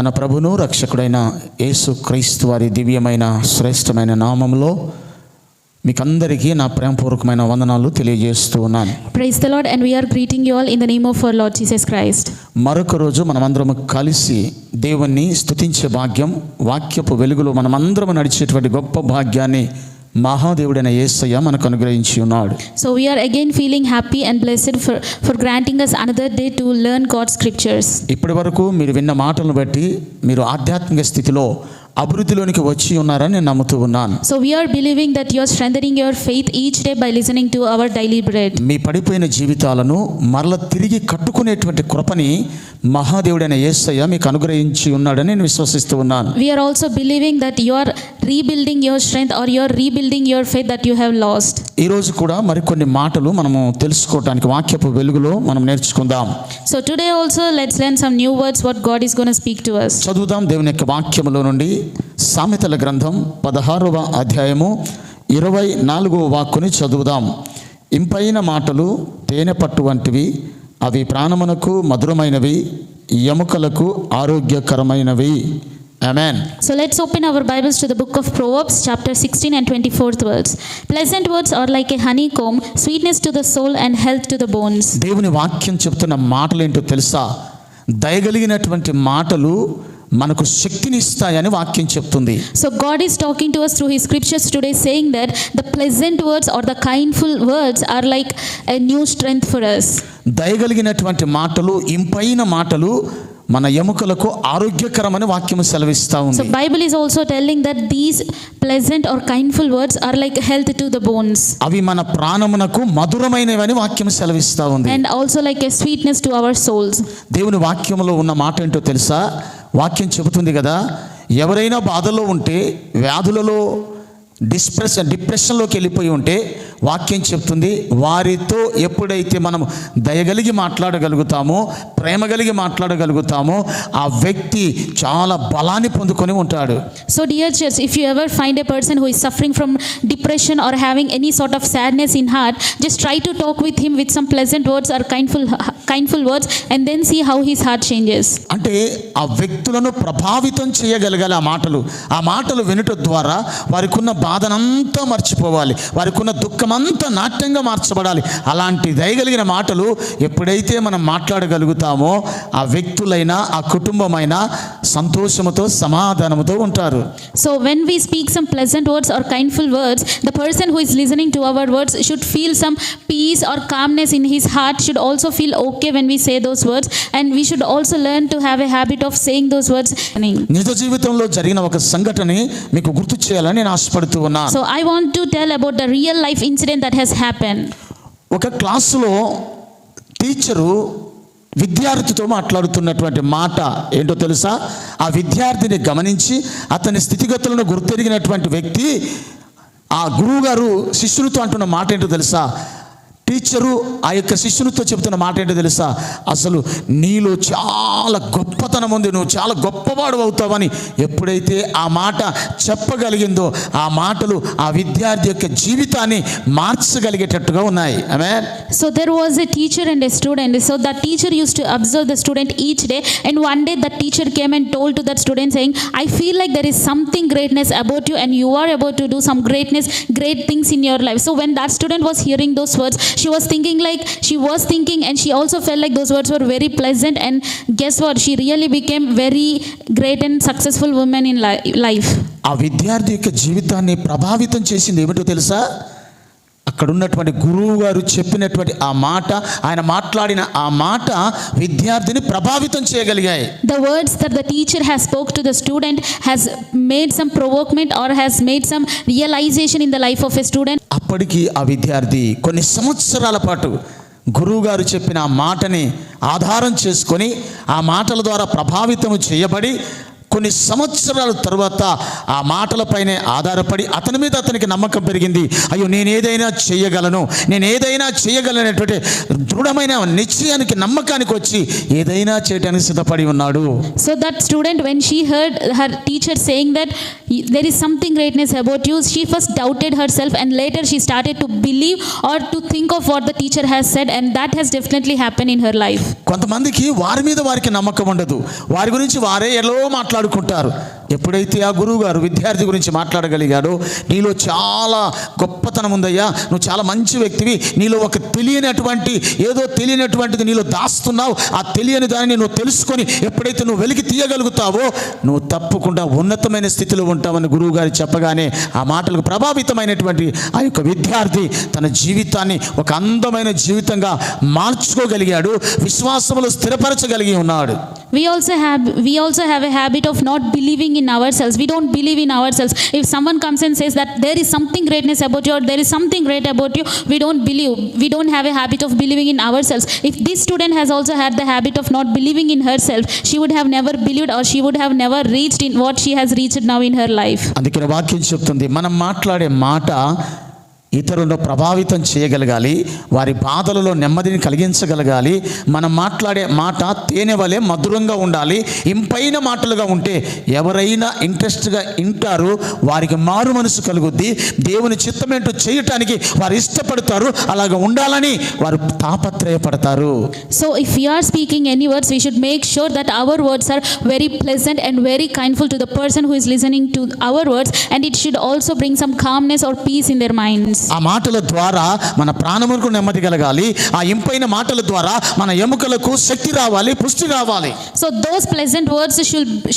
మన ప్రభును రక్షకుడైన యేసు క్రీస్తు వారి దివ్యమైన శ్రేష్టమైన నామములో మీకందరికీ నా ప్రేమపూర్వకమైన వందనాలు తెలియజేస్తూ ఉన్నాను. Praise the Lord, and we are greeting you all in the name of our Lord Jesus Christ. మరొక రోజు మనమందరం కలిసి దేవుణ్ణి స్తుతించే భాగ్యం, వాక్యపు వెలుగులో మనమందరం నడిచేటువంటి గొప్ప భాగ్యాన్ని మహాదేవుడైన యేసయ్య మనకు అనుగ్రహించి ఉన్నాడు. So we are again feeling happy and blessed for granting us another day to learn God's scriptures. ఇప్పటి వరకు మీరు విన్న మాటలను బట్టి మీరు ఆధ్యాత్మిక స్థితిలో అభివృద్ధిలోనికి వచ్చి ఉన్నారని నేను నమ్ముతూ ఉన్నాను. So we are believing that you are strengthening your faith each day by listening to our daily bread. మీ పడిపోయిన జీవితాలను మరల తిరిగి కట్టుకునేటువంటి కృపని మహాదేవుడైన యేసయ్య మీకు అనుగ్రహించి ఉన్నాడని నేను విశ్వసిస్తూ ఉన్నాను. We are also believing that you are rebuilding your strength or you are rebuilding your faith that you have lost. ఈ రోజు కూడా మరికొన్ని మాటలు మనము తెలుసుకోవడానికి వాక్యపు వెలుగులో మనం నేర్చుకుందాం. So today also let's learn some new words what God is going to speak to us. చదువుదాం దేవుని యొక్క వాక్యములో నుండి సామెతల గ్రంథం 16వ అధ్యాయము 24వ వాక్కుని చదువుదాం. ఇంపైన మాటలు తేనె పట్టు వంటివి, అవి ప్రాణమునకు మధురమైనవి, ఎముకలకు ఆరోగ్యకరమైనవి. Amen. So let's open our Bibles to the book of Proverbs chapter 16 and 24th words. Pleasant words are like a honeycomb, sweetness to the soul and health to the bones. దేవుని వాక్యం చెప్తున్న మాటలు ఏంటో తెలుసా? దయగలిగినటువంటి మాటలు మనకు శక్తిని ఇస్తాయని వాక్యం చెప్తుంది. So God is talking to us through his scriptures today, saying that the pleasant words or the kindful words are like a new strength for us. దయగలిగినటువంటి మాటలు, ఇంపైన మాటలు మన ఎముకలకు ఆరోగ్యకరమని వాక్యము సెలవిస్తా ఉంది. So Bible is also telling that these pleasant or kindful words are like health to the bones. అవి మన ప్రాణమునకు మధురమైనవని వాక్యము సెలవిస్తా ఉంది. And also like a sweetness to our souls. దేవుని వాక్యములో ఉన్న మాట ఏంటో తెలుసా? వాక్యం చెబుతుంది కదా, ఎవరైనా బాధలో ఉంటే, వ్యాధులలో డిప్రెషన్లోకి వెళ్ళిపోయి ఉంటే వాక్యం చెప్తుంది, వారితో ఎప్పుడైతే మనం దయగలిగి మాట్లాడగలుగుతామో, ప్రేమ కలిగి మాట్లాడగలుగుతామో ఆ వ్యక్తి చాలా బలాన్ని పొందుకొని ఉంటాడు. So dear church, if you ever find a person who is suffering from depression or having any sort of sadness in heart, just try to talk with him with some pleasant words or kindful words and then see how his heart changes. అంటే ఆ వ్యక్తులను ప్రభావితం చేయగలగాలి ఆ మాటలు వినటం ద్వారా వారికి ఉన్న బాధనంతా మర్చిపోవాలి, వారికి ఉన్న దుఃఖమంతా నాట్యంగా మార్చబడాలి. అలాంటి దయగలిగిన మాటలు ఎప్పుడైతే మనం మాట్లాడగలుగుతామో ఆ వ్యక్తులైనా ఆ కుటుంబమైనా సంతోషముతో సమాధానముతో ఉంటారు. So when we speak some pleasant words or kindful words, the person who is listening to our words should feel some peace or calmness in his heart, should also feel okay when we say those words, and we should also learn to have a habit of saying those words. నిజ జీవితంలో జరిగిన ఒక సంఘటనని మీకు గుర్తు చేయాలని నేను ఆశపడుతూ ఉన్నాను. So I want to tell about the real life incident that has happened. ఒక క్లాసులో టీచరు విద్యార్థితో మాట్లాడుతున్నటువంటి మాట ఏంటో తెలుసా? ఆ విద్యార్థిని గమనించి అతని స్థితిగతులను గుర్తెరిగినటువంటి వ్యక్తి ఆ గురువు గారు శిష్యునితో అంటున్న మాట ఏంటో తెలుసా? టీచరు ఆ యొక్క శిష్యునితో చెబుతున్న మాట ఏంటో తెలుసా? అసలు నీలో చాలా గొప్పతనం ఉంది, నువ్వు చాలా గొప్పవాడు అవుతావని ఎప్పుడైతే ఆ మాట చెప్పగలిగిందో ఆ మాటలు ఆ విద్యార్థి యొక్క జీవితాన్ని మార్చగలిగేటట్టుగా ఉన్నాయి. ఆమేన్. So there was a teacher and a student. So that teacher used to observe the student each day, and one day that teacher came and told to that student saying, I feel like there is something greatness about you and you are about to do some great things in your life. So when that student was hearing those words, she was thinking and she also felt like those words were very pleasant, and guess what, she really became very great and successful woman in life. ఆ విద్యార్థి యొక్క జీవితాన్ని ప్రభావితం చేసింది ఏమిటో తెలుసా? అక్కడ ఉన్నటువంటి గురువు గారు చెప్పినటువంటి ఆ మాట, ఆయన మాట్లాడిన ఆ మాట విద్యార్థిని ప్రభావితం చేయగలిగాయి. The words that the teacher has spoke to the student has made some provokement or has made some realization in the life of a student. అప్పటికి ఆ విద్యార్థి కొన్ని సంవత్సరాల పాటు గురువు గారు చెప్పిన ఆ మాటని ఆధారం చేసుకొని ఆ మాటల ద్వారా ప్రభావితం చేయబడి కొన్ని సంవత్సరాల తర్వాత ఆ మాటలపైనే ఆధారపడి అతని మీద అతనికి నమ్మకం పెరిగింది. అయ్యో నేను ఏదైనా చేయగలనేటువంటి దృఢమైన నిశ్చయానికి నమ్మకానికి వచ్చి ఏదైనా చేయడానికి సిద్ధపడి ఉన్నాడు. So that student, when she heard her teacher saying that there is something greatness about you, she first doubted herself and later she started to believe or to think of what the teacher has said, and that has definitely happened in her life. కొంతమందికి వారి మీద వారికి నమ్మకం ఉండదు. వారి గురించి వారే ఎలా మాట్లాడుకుంటారు. ఎప్పుడైతే ఆ గురువు గారు విద్యార్థి గురించి మాట్లాడగలిగాడో, నీలో చాలా గొప్పతనం ఉందయ్యా, నువ్వు చాలా మంచి వ్యక్తివి, నీలో ఒక తెలియనటువంటిది నీలో దాస్తున్నావు, ఆ తెలియని దానిని నువ్వు తెలుసుకొని ఎప్పుడైతే నువ్వు వెలికి తీయగలుగుతావో నువ్వు తప్పకుండా ఉన్నతమైన స్థితిలో ఉంటావని గురువు గారు చెప్పగానే ఆ మాటలకు ప్రభావితమైనటువంటి ఆ యొక్క విద్యార్థి తన జీవితాన్ని ఒక అందమైన జీవితంగా మార్చుకోగలిగాడు, విశ్వాసములో స్థిరపరచగలిగి ఉన్నాడు. We also have a habit of not believing in ourselves. We don't believe in ourselves. If someone comes and says that there is something greatness about you or there is something great about you, we don't believe. We don't have a habit of believing in ourselves. If this student has also had the habit of not believing in herself, she would have never believed or she would have never reached in what she has reached now in her life. అందుకే వాక్యం చెప్తుంది, మనం మాట్లాడే మాట ఇతరులను ప్రభావితం చేయగలగాలి, వారి బాధలలో నెమ్మదిని కలిగించగలగాలి. మనం మాట్లాడే మాట తేనె వలె మధురంగా ఉండాలి. ఇంపైన మాటలుగా ఉంటే ఎవరైనా ఇంట్రెస్ట్గా వింటారు, వారికి మారు మనసు కలుగుద్ది, దేవుని చిత్తమేంటో చేయటానికి వారు ఇష్టపడతారు, అలాగ ఉండాలని వారు తాపత్రయపడతారు. So if we are speaking any words, we should make sure that our words are very pleasant and very kindful to the person who is listening to our words, and it should also bring some calmness or peace in their minds. ఆ మాటల ద్వారా మన ప్రాణములకు నెమ్మది కలగాలి. ఆ ఇంపైన మాటల ద్వారా మన ఎముకలకు శక్తి రావాలి, పుష్టి రావాలి. So those pleasant words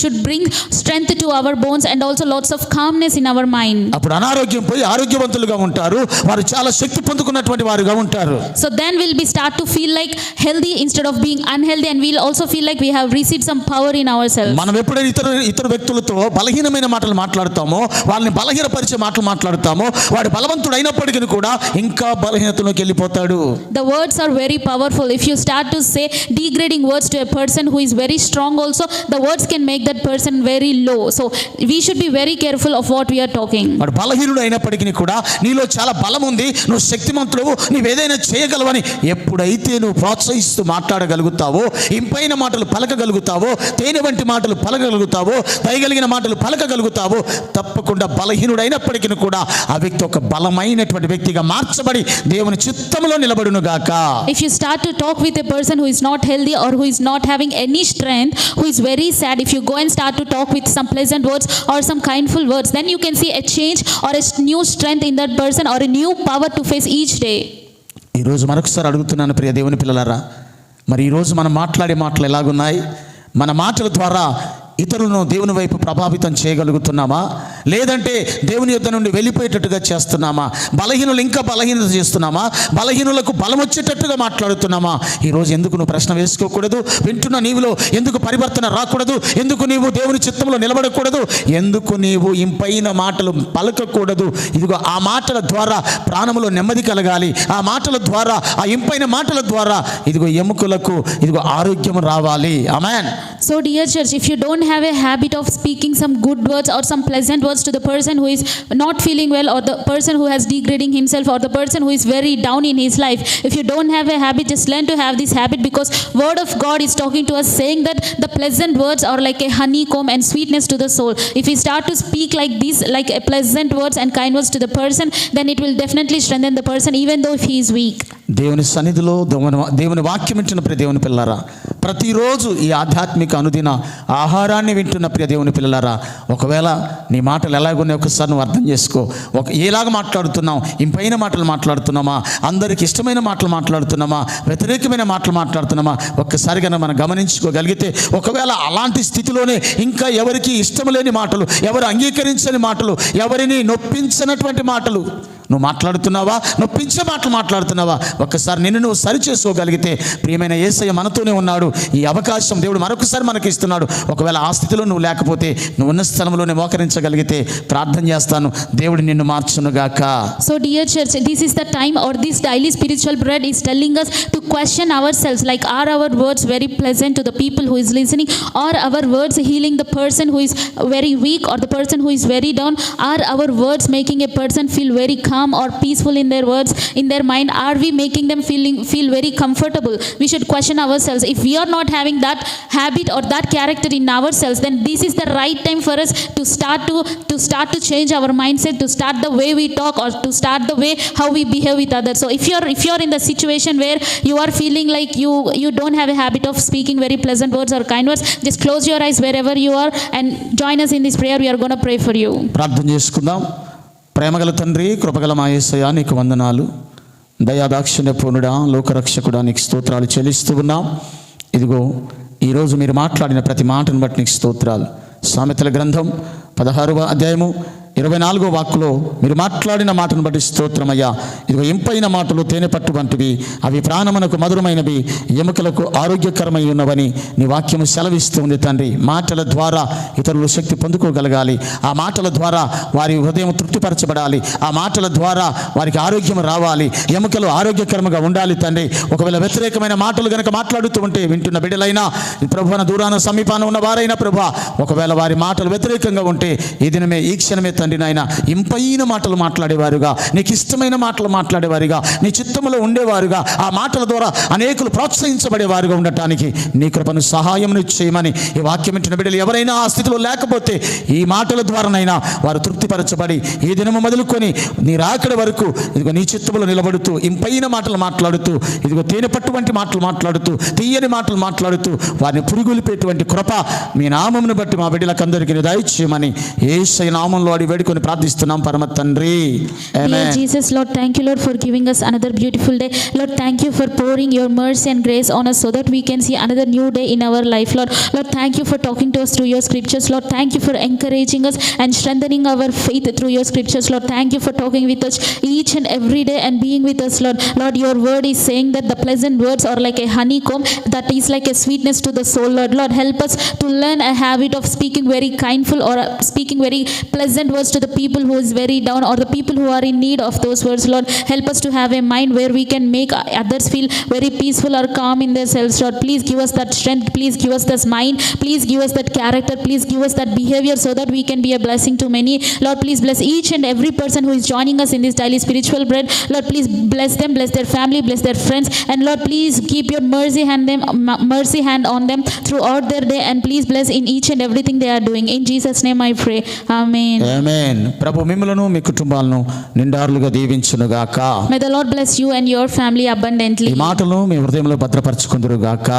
should bring strength to our bones and also lots of calmness in our mind. అప్పుడు అనారోగ్యం పోయి ఆరోగ్యవంతులుగా ఉంటారు, వారు చాలా శక్తి పొందుకున్నటువంటి వారుగా ఉంటారు. So then we'll be start to feel like healthy instead of being unhealthy, and we'll also feel like we have received some power in ourselves. మనం ఎప్పుడైతే ఇతర వ్యక్తులతో బలహీనమైన మాటలు మాట్లాడతామో, వాళ్ళని బలహీనపరిచే మాటలు మాట్లాడతామో, వాడు బలవంతుడు అయినప్పటికీ కూడా ఇంకా బలహీనతలోకి వెళ్ళిపోతాడు. The words are very powerful. If you start to say degrading words to a person who is very strong also, the words can make that person very low. So we should be very careful of what we are talking. వాడు బలహీనుడు అయినప్పటికీ కూడా నీలో చాలా బలం ఉంది, నువ్వు శక్తిమంతుడు, నువ్వు ఏదైనా చేయగలవని ఎప్పుడైతే నువ్వు ప్రోత్సహిస్తూ మాట్లాడగలుగుతావో, ఇంపైన మాటలు పలకగలుగుతావో, తేనె వంటి మాటలు పలకగలుగుతావో, దయగలిగిన మాటలు పలకగలుగుతావో, తప్పకుండా బలహీనుడు అయినప్పటికీ కూడా ఆ వ్యక్తి ఒక బలమైనటువంటి వ్యక్తిగా మార్చబడి దేవుని చిత్తములో నిలబడును గాక. If you start to talk with a person who is not healthy or who is not having any strength, who is very sad, if you go and start to talk with some pleasant words or some kindful words, then you can see a change or a new strength in that person or a new power to face each day. ఈరోజు మరొకసారి అడుగుతున్నాను ప్రియ దేవుని పిల్లలారా, మరి ఈరోజు మనం మాట్లాడే మాటలు ఎలాగున్నాయి? మన మాటల ద్వారా ఇతరులను దేవుని వైపు ప్రభావితం చేయగలుగుతున్నామా, లేదంటే దేవుని యొద్ద నుండి వెళ్ళిపోయేటట్టుగా చేస్తున్నామా? బలహీనులు ఇంకా బలహీనత చేస్తున్నామా? బలహీనులకు బలం వచ్చేటట్టుగా మాట్లాడుతున్నామా? ఈరోజు ఎందుకు నువ్వు ప్రశ్న వేసుకోకూడదు? వింటున్న నీవులో ఎందుకు పరివర్తన రాకూడదు? ఎందుకు నీవు దేవుని చిత్తంలో నిలబడకూడదు? ఎందుకు నీవు ఇంపైన మాటలు పలకకూడదు? ఇదిగో ఆ మాటల ద్వారా ప్రాణములో నెమ్మది కలగాలి. ఆ మాటల ద్వారా, ఆ ఇంపైన మాటల ద్వారా ఇదిగో ఎముకలకు ఇదిగో ఆరోగ్యం రావాలి. ఆమేన్. So dear church, if you don't have a habit of speaking some good words or some pleasant words to the person who is not feeling well, or the person who has degrading himself, or the person who is very down in his life, if you don't have a habit, just learn to have this habit, because word of God is talking to us saying that the pleasant words are like a honeycomb and sweetness to the soul. If we start to speak like this, like a pleasant words and kind words to the person, then it will definitely strengthen the person even though if he is weak. దేవుని సన్నిధిలో దేవుని వాక్యం వింటున్న ప్రియ దేవుని పిల్లలారా, ప్రతిరోజు ఈ ఆధ్యాత్మిక అనుదిన ఆహారాన్ని వింటున్న ప్రియ దేవుని పిల్లలారా, ఒకవేళ నీ మాటలు ఎలాగున్నాయి ఒకసారి నువ్వు అర్థం చేసుకో. ఎలాగ మాట్లాడుతున్నావు? ఇంపైన మాటలు మాట్లాడుతున్నామా? అందరికి ఇష్టమైన మాటలు మాట్లాడుతున్నామా? వ్యతిరేకమైన మాటలు మాట్లాడుతున్నామా? ఒక్కసారిగా మనం గమనించుకోగలిగితే, ఒకవేళ అలాంటి స్థితిలోనే ఇంకా ఎవరికి ఇష్టం లేని మాటలు, ఎవరు అంగీకరించని మాటలు, ఎవరిని నొప్పించినటువంటి మాటలు నువ్వు మాట్లాడుతున్నావా, నొప్పించే మాటలు మాట్లాడుతున్నావా? ఒక్కసారి నిన్ను నువ్వు సరి చేసుకోగలిగితే, ప్రియమైన యేసయ్య మనతోనే ఉన్నాడు. ఈ అవకాశం దేవుడు మరొకసారి మనకి ఇస్తున్నాడు. ఒకవేళ ఆ స్థితిలో నువ్వు లేకపోతే, నువ్వు ఉన్న స్థలంలోనే మోకరించగలిగితే ప్రార్థన చేస్తాను, దేవుడు నిన్ను మార్చునుగాక. So dear church, this is the time, or this daily spiritual bread is telling us to question ourselves, like are our words very pleasant to the people who is listening, or our words healing the person who is very weak or the person who is very down? Are our words making a person feel very calm or peaceful in their words, in their mind? Are we making them feel very comfortable? We should question ourselves. If we are not having that habit or that character in ourselves, then this is the right time for us to start to change our mindset, to start the way we talk, or to start the way how we behave with others. So if you're in the situation where you are feeling like you don't have a habit of speaking very pleasant words or kind words, just close your eyes wherever you are and join us in this prayer. We are going to pray for you. ప్రార్థన చేసుకుందాం. ప్రేమగల తండ్రి, కృపగల మా యేసయ్య, నీకు వందనాలు. దయాదాక్షిణ్య పూర్ణుడా, లోకరక్షకుడా, నీకు స్తోత్రాలు చెల్లిస్తూ ఉన్నాం. ఇదిగో ఈరోజు మీరు మాట్లాడిన ప్రతి మాటను బట్టి నీకు స్తోత్రాలు. సామెతల గ్రంథం 16వ అధ్యాయము 24వ వాక్కులో మీరు మాట్లాడిన మాటను బట్టి స్తోత్రమయ్యా. ఇదిగో ఇంపైన మాటలు తేనె పట్టు వంటివి, అవి ప్రాణమునకు మధురమైనవి, ఎముకలకు ఆరోగ్యకరమై ఉన్నవని నీ వాక్యము సెలవిస్తుంది తండ్రి. మాటల ద్వారా ఇతరులు శక్తి పొందుకోగలగాలి. ఆ మాటల ద్వారా వారి హృదయం తృప్తిపరచబడాలి. ఆ మాటల ద్వారా వారికి ఆరోగ్యం రావాలి, ఎముకలు ఆరోగ్యకరంగా ఉండాలి తండ్రి. ఒకవేళ వ్యతిరేకమైన మాటలు గనక మాట్లాడుతూ ఉంటే, వింటున్న బిడ్డలైనా, ప్రభువన దూరాన సమీపాన ఉన్న వారైనా ప్రభువా, ఒకవేళ వారి మాటలు వ్యతిరేకంగా ఉంటే, ఈ దినమే ఈ క్షణమే తండ్రి నాయన ఇంపైన మాటలు మాట్లాడేవారుగా, నీకు ఇష్టమైన మాటలు మాట్లాడేవారుగా, నీ చిత్తములో ఉండేవారుగా, ఆ మాటల ద్వారా అనేకులు ప్రోత్సహించబడేవారుగా ఉండటానికి నీ కృపను సహాయమును చేయమని ఈ వాక్యం వింటున్న బిడ్డలు ఎవరైనా ఆ స్థితిలో లేకపోతే, ఈ మాటల ద్వారానైనా వారు తృప్తిపరచబడి ఈ దినము మొదలుకొని నీ రాకడ వరకు ఇదిగో నీ చిత్తములో నిలబడుతూ, ఇంపైన మాటలు మాట్లాడుతూ, ఇదిగో తేనె పట్టువంటి మాటలు మాట్లాడుతూ, తీయని మాటలు మాట్లాడుతూ వారిని పురుగులిపేటువంటి కృప మీ నామమును బట్టి మా బిడ్డలకు అందరికీ దయచేయమని యేసయ్య నామములో అడిగి వేడుకొని ప్రార్థిస్తున్నాం పరమ తండ్రి. Dear Jesus, Lord, thank you, Lord, for giving us another beautiful day. Lord, thank you for pouring your mercy and grace on us so that we can see another new day in our life. Lord, thank you for talking to us through your scriptures. Lord, thank you for encouraging us and strengthening our faith through your scriptures. Lord, thank you for talking with us each and every day and being with us, Lord. Lord, your word is saying that the pleasant words are like a honeycomb that is like a sweetness to the soul, Lord. Lord, help us to learn a habit of speaking very kindful or speaking very pleasant words to the people who is very down or the people who are in need of those words. Lord, help us to have a mind where we can make others feel very peaceful or calm in themselves. Lord, please give us that strength, please give us this mind, please give us that character, please give us that behavior so that we can be a blessing to many. Lord, please bless each and every person who is joining us in this daily spiritual bread. Lord, please bless them, bless their family, bless their friends, and Lord, please keep your mercy hand on them throughout their day, and please bless in each and everything they are doing. In Jesus' name I pray. Amen. ఆమేన్. ప్రభు మిమ్ములను మీ కుటుంబాలను నిండారులుగా దీవించునుగాక. May the Lord bless you and your family abundantly. ఈ మాటలు మీ హృదయంలో భద్రపరచుకుందురుగాక.